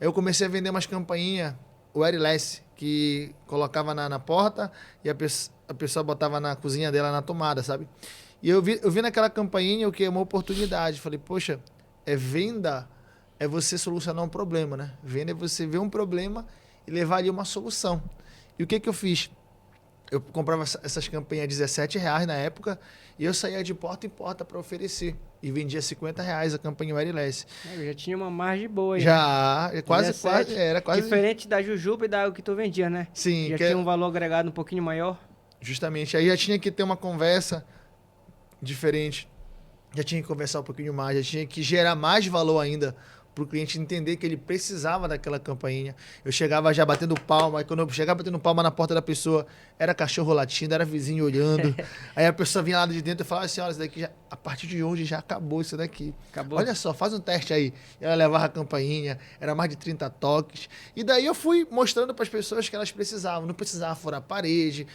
Aí eu comecei a vender umas campainhas, o wireless, que colocava na porta e a pessoa botava na cozinha dela na tomada, sabe? E eu vi naquela campainha o que é uma oportunidade. Falei, poxa, venda é você solucionar um problema, né? Venda é você ver um problema e levar ali uma solução. E o que que eu fiz? Eu comprava essas campanhas R$ 17 na época e eu saía de porta em porta para oferecer. E vendia R$ 50 a campanha wireless. Eu já tinha uma margem boa aí, né? Já, quase, 17. era quase. Diferente da Jujuba e da que tu vendia, né? Sim, Já que tinha um valor agregado um pouquinho maior. justamente. Aí já tinha que ter uma conversa diferente. Já tinha que conversar um pouquinho mais, já tinha que gerar mais valor ainda para o cliente entender que ele precisava daquela campainha. Eu chegava já batendo palma, aí quando eu chegava batendo palma na porta da pessoa, era cachorro latindo, era vizinho olhando. Aí a pessoa vinha lá de dentro e falava assim, olha, isso daqui já, a partir de hoje já acabou isso daqui. Acabou. Olha só, faz um teste aí. E ela levava a campainha, era mais de 30 toques. E daí eu fui mostrando para as pessoas que elas precisavam. Não precisava furar a parede,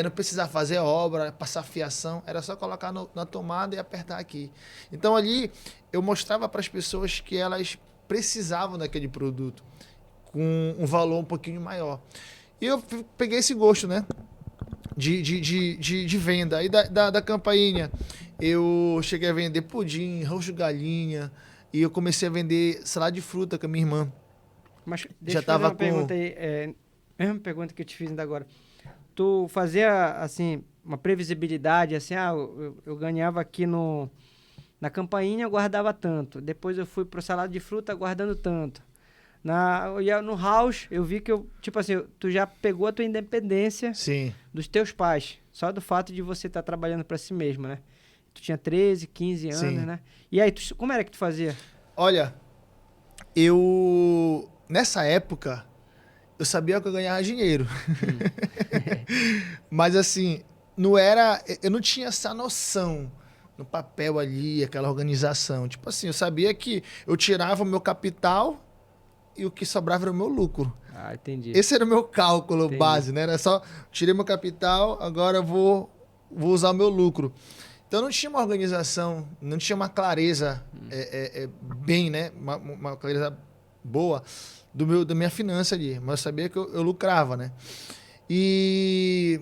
não precisava fazer obra, passar fiação, era só colocar na tomada e apertar aqui. Então ali eu mostrava para as pessoas que elas precisavam daquele produto com um valor um pouquinho maior. E eu peguei esse gosto, né? De venda. Aí da campainha, eu cheguei a vender pudim, roxo galinha, e eu comecei a vender salada de fruta com a minha irmã. Mas Já deixa eu fazer tava uma pergunta aí. Mesma pergunta que eu te fiz ainda agora. Tu fazia, assim, uma previsibilidade, assim, eu ganhava aqui na campainha, eu guardava tanto. Depois eu fui pro salada de fruta guardando tanto. Eu ia no house, eu vi que tipo assim, tu já pegou a tua independência Sim. dos teus pais. Só do fato de você estar trabalhando para si mesmo, né? Tu tinha 13, 15 anos, Sim. né? E aí, como era que tu fazia? Olha, nessa época, eu sabia que eu ganhava dinheiro. Mas assim, não era. Eu não tinha essa noção no papel ali, aquela organização. Tipo assim, eu sabia que eu tirava o meu capital e o que sobrava era o meu lucro. Ah, entendi. Esse era o meu cálculo Entendi. base, né? Era só, tirei meu capital, agora eu vou usar o meu lucro. Então não tinha uma organização, não tinha uma clareza bem, né? Uma clareza boa da minha finança ali. Mas eu sabia que eu lucrava, né? E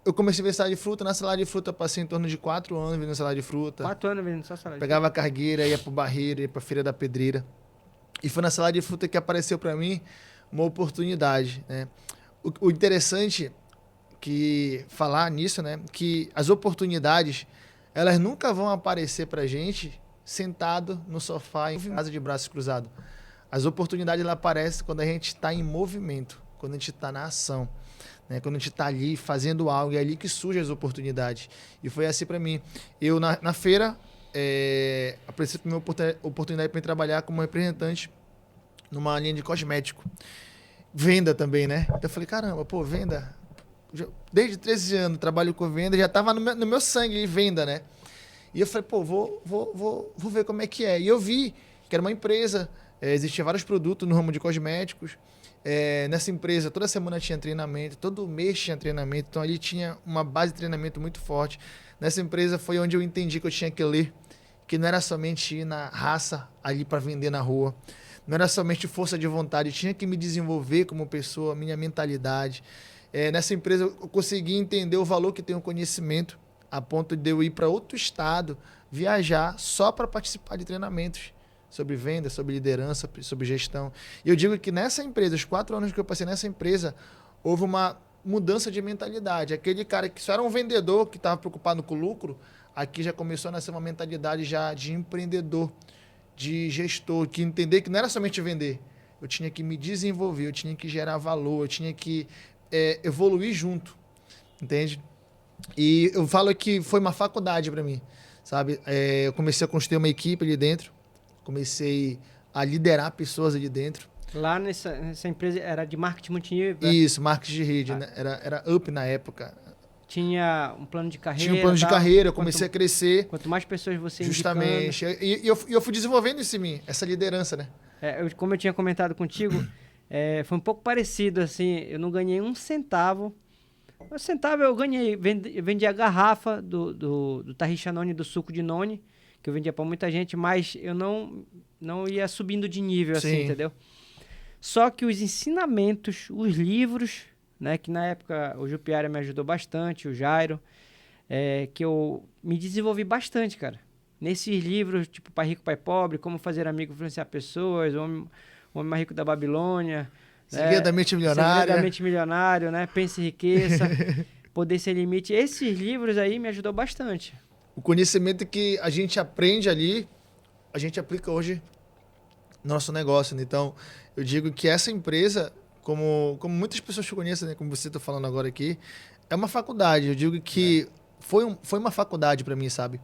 eu comecei a ver salada de fruta. Na salada de fruta eu passei em torno de 4 anos vendendo salada de fruta. 4 anos vendendo só salada de Pegava a cargueira, ia pro Barreiro, ia pra Feira da Pedreira. E foi na salada de fruta que apareceu para mim uma oportunidade, né? O interessante que falar nisso, né? Que as oportunidades, elas nunca vão aparecer pra gente sentado no sofá em casa de braços cruzados. As oportunidades elas aparecem quando a gente está em movimento, quando a gente está na ação, né? Quando a gente está ali fazendo algo, é ali que surgem as oportunidades. E foi assim para mim. Eu, na feira, apareceu para mim uma oportunidade para trabalhar como representante numa linha de cosmético. Venda também, né? Então eu falei, caramba, pô, venda. Desde 13 anos trabalho com venda, já estava no meu sangue venda, né? E eu falei, pô, vou ver como é que é. E eu vi que era uma empresa, existia vários produtos no ramo de cosméticos. Nessa empresa, toda semana tinha treinamento, todo mês tinha treinamento, então ali tinha uma base de treinamento muito forte. Nessa empresa foi onde eu entendi que eu tinha que ler, que não era somente ir na raça ali para vender na rua, não era somente força de vontade, eu tinha que me desenvolver como pessoa, minha mentalidade. Nessa empresa eu consegui entender o valor que tem o conhecimento, a ponto de eu ir para outro estado, viajar só para participar de treinamentos sobre venda, sobre liderança, sobre gestão. E eu digo que nessa empresa, os 4 anos que eu passei nessa empresa, houve uma mudança de mentalidade. Aquele cara que só era um vendedor, que estava preocupado com o lucro, aqui já começou a nascer uma mentalidade já de empreendedor, de gestor, que entender que não era somente vender. Eu tinha que me desenvolver, eu tinha que gerar valor, eu tinha que evoluir junto, entende? E eu falo que foi uma faculdade para mim, sabe? Eu comecei a construir uma equipe ali dentro, comecei a liderar pessoas ali dentro. Lá nessa empresa era de marketing multinível? Isso, marketing de rede, né? Era up na época. Tinha um plano de carreira? Tinha um plano de carreira, eu comecei a crescer. Quanto mais pessoas você justamente. E eu fui desenvolvendo isso em mim, essa liderança, né? Como eu tinha comentado contigo, foi um pouco parecido, assim, eu não ganhei um centavo. Um centavo eu ganhei, vendi a garrafa do Tarrichanone, do suco de noni, que eu vendia para muita gente, mas eu não não ia subindo de nível, assim, Sim. entendeu? Só que os ensinamentos, os livros, né? Que na época o Jupiara me ajudou bastante, o Jairo, que eu me desenvolvi bastante, cara. Nesses livros, tipo Pai Rico, Pai Pobre, Como Fazer Amigo Influenciar Pessoas, o Homem Mais Rico da Babilônia, Segredo da Mente Milionária. Segredo da Mente Milionário, né? Pense e Enriqueça, Poder Sem Limite. Esses livros aí me ajudou bastante. O conhecimento que a gente aprende ali, a gente aplica hoje no nosso negócio, né? Então, eu digo que essa empresa, como muitas pessoas que conhecem, né? Como você está falando agora aqui, é uma faculdade. Eu digo que foi uma faculdade para mim, sabe?